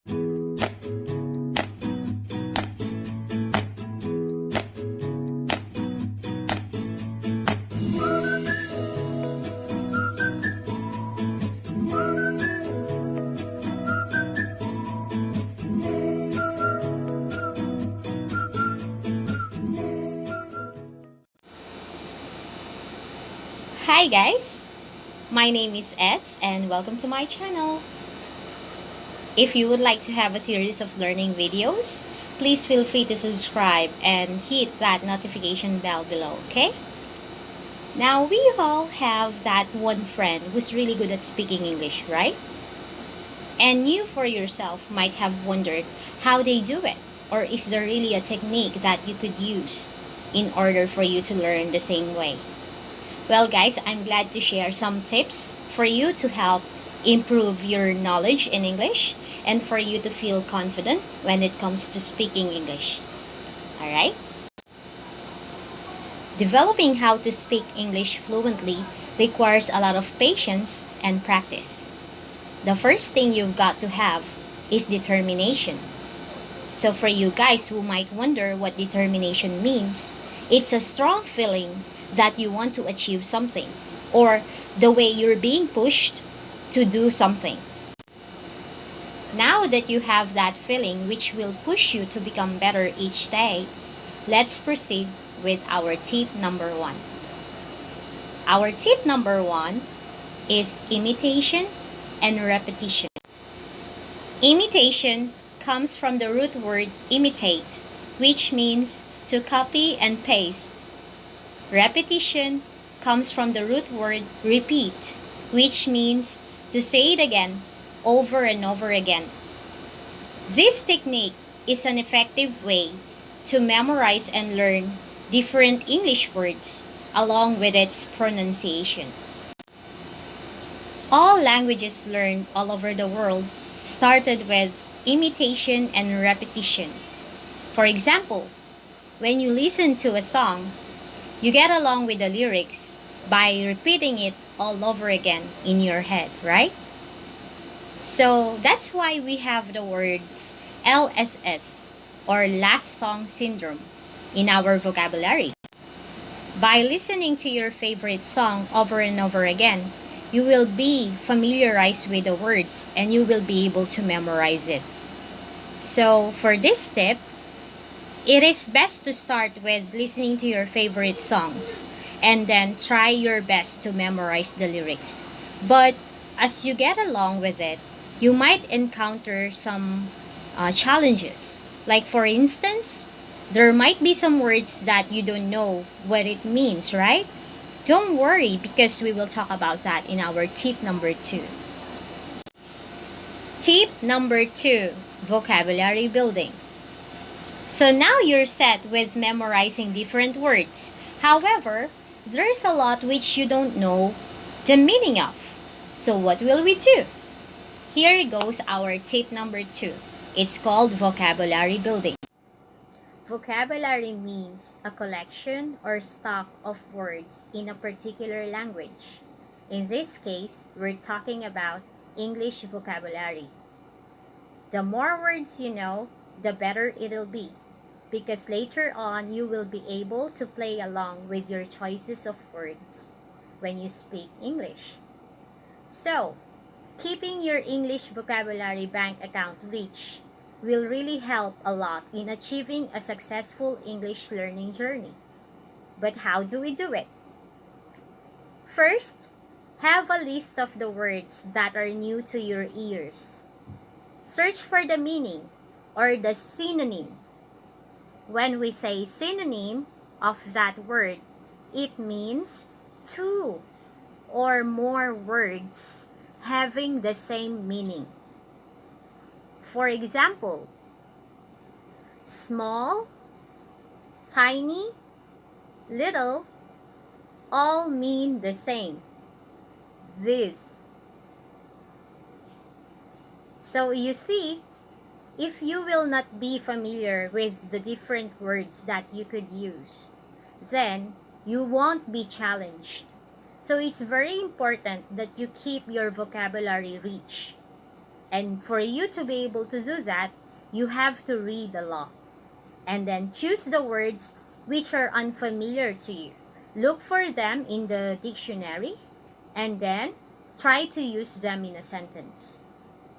Hi guys, my name is Eds and welcome to my channel. If you would like to have a series of learning videos, please feel free to subscribe and hit that notification bell below, okay? Now we all have that one friend who's really good at speaking English, right? And you for yourself might have wondered how they do it, or is there really a technique that you could use in order for you to learn the same way? Well, guys, I'm glad to share some tips for you to help improve your knowledge in English and for you to feel confident when it comes to speaking English. Alright? Developing how to speak English fluently requires a lot of patience and practice. The first thing you've got to have is determination. So, for you guys who might wonder what determination means, it's a strong feeling that you want to achieve something, or the way you're being pushed to do something. Now that you have that feeling which will push you to become better each day, let's proceed with our tip number 1. Our tip number 1 is imitation and repetition. Imitation comes from the root word imitate, which means to copy and paste. Repetition comes from the root word repeat, which means to say it again, over and over again. This technique is an effective way to memorize and learn different English words along with its pronunciation. All languages learned all over the world started with imitation and repetition. For example, when you listen to a song, you get along with the lyrics by repeating it all over again in your head, right? So that's why we have the words LSS or last song syndrome in our vocabulary. By listening to your favorite song over and over again, you will be familiarized with the words and you will be able to memorize it. So for this step, it is best to start with listening to your favorite songs and then try your best to memorize the lyrics. But as you get along with it, you might encounter some challenges. Like for instance, there might be some words that you don't know what it means, right? Don't worry because we will talk about that in our tip number 2. Tip number 2, vocabulary building. So now you're set with memorizing different words. However, there's a lot which you don't know the meaning of. So what will we do? Here goes our tip number 2. It's called vocabulary building. Vocabulary means a collection or stock of words in a particular language. In this case, we're talking about English vocabulary. The more words you know, the better it'll be, because later on you will be able to play along with your choices of words when you speak English. So, keeping your English vocabulary bank account rich will really help a lot in achieving a successful English learning journey. But how do we do it? First, have a list of the words that are new to your ears. Search for the meaning or the synonym. When we say synonym of that word, it means two or more words having the same meaning. For example, small, tiny, little, all mean the same. This. So you see, if you will not be familiar with the different words that you could use, then you won't be challenged. So it's very important that you keep your vocabulary rich. And for you to be able to do that, you have to read a lot. And then choose the words which are unfamiliar to you. Look for them in the dictionary and then try to use them in a sentence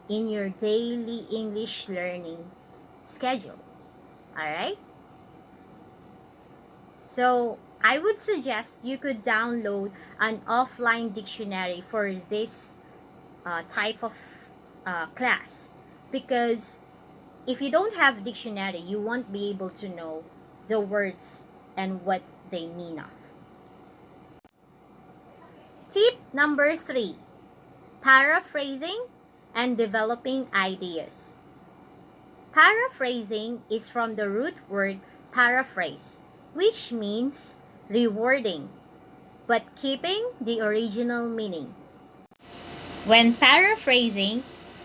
in your daily English learning schedule. Alright? So, I would suggest you could download an offline dictionary for this type of class, because if you don't have dictionary, you won't be able to know the words and what they mean of. Tip number 3, paraphrasing and developing ideas. Paraphrasing is from the root word paraphrase, which means rewording, but keeping the original meaning. When paraphrasing,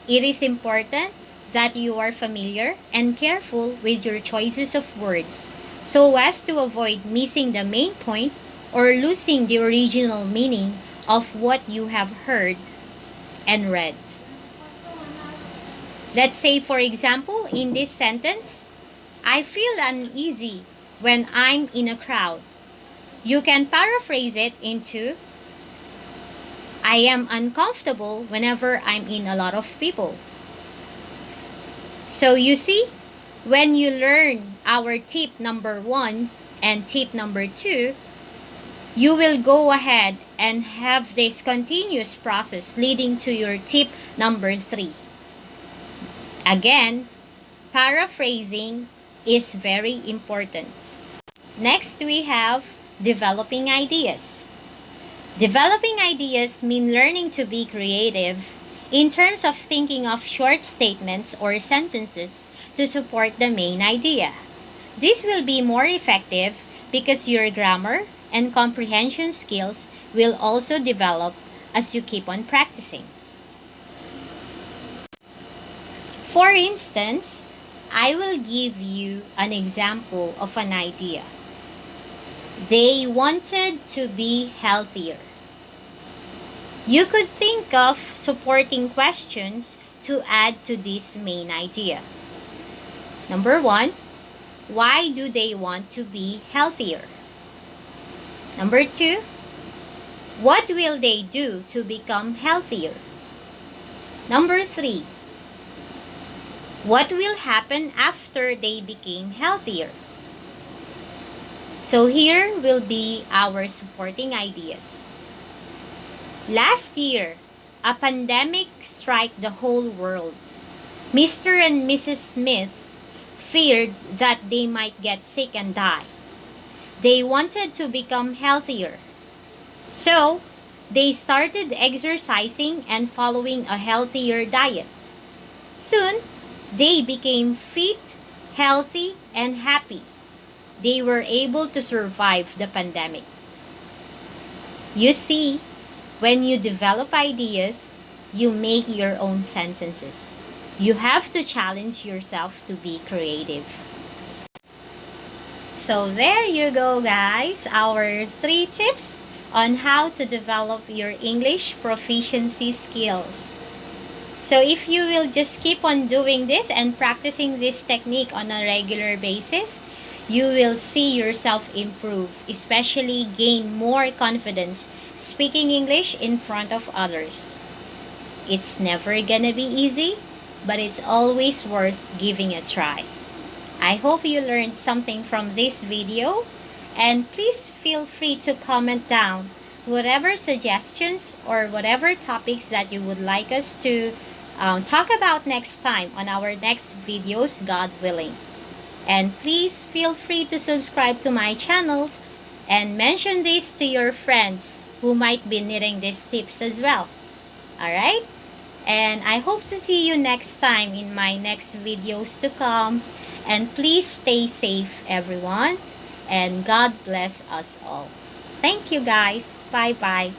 it is important that you are familiar and careful with your choices of words so as to avoid missing the main point or losing the original meaning of what you have heard and read. Let's say, for example, in this sentence, I feel uneasy when I'm in a crowd. You can paraphrase it into, I am uncomfortable whenever I'm in a lot of people. So you see, when you learn our tip number 1 and tip number 2, you will go ahead and have this continuous process leading to your tip number 3. Again, paraphrasing is very important. Next, we have developing ideas. Developing ideas mean learning to be creative in terms of thinking of short statements or sentences to support the main idea. This will be more effective because your grammar and comprehension skills will also develop as you keep on practicing. For instance, I will give you an example of an idea. They wanted to be healthier. You could think of supporting questions to add to this main idea. Number 1, why do they want to be healthier? Number 2, what will they do to become healthier? Number 3, what will happen after they became healthier? So here will be our supporting ideas. Last year, a pandemic struck the whole world. Mr. and Mrs. Smith feared that they might get sick and die. They wanted to become healthier. So, they started exercising and following a healthier diet. Soon, they became fit, healthy, and happy. They were able to survive the pandemic. You see, when you develop ideas, you make your own sentences. You have to challenge yourself to be creative. So there you go, guys, our 3 tips on how to develop your English proficiency skills. So if you will just keep on doing this and practicing this technique on a regular basis, you will see yourself improve, especially gain more confidence speaking English in front of others. It's never gonna be easy, but it's always worth giving a try. I hope you learned something from this video, and please feel free to comment down whatever suggestions or whatever topics that you would like us to talk about next time on our next videos, God willing. And please feel free to subscribe to my channels and mention this to your friends who might be needing these tips as well. Alright? And I hope to see you next time in my next videos to come. And please stay safe, everyone. And God bless us all. Thank you, guys. Bye-bye.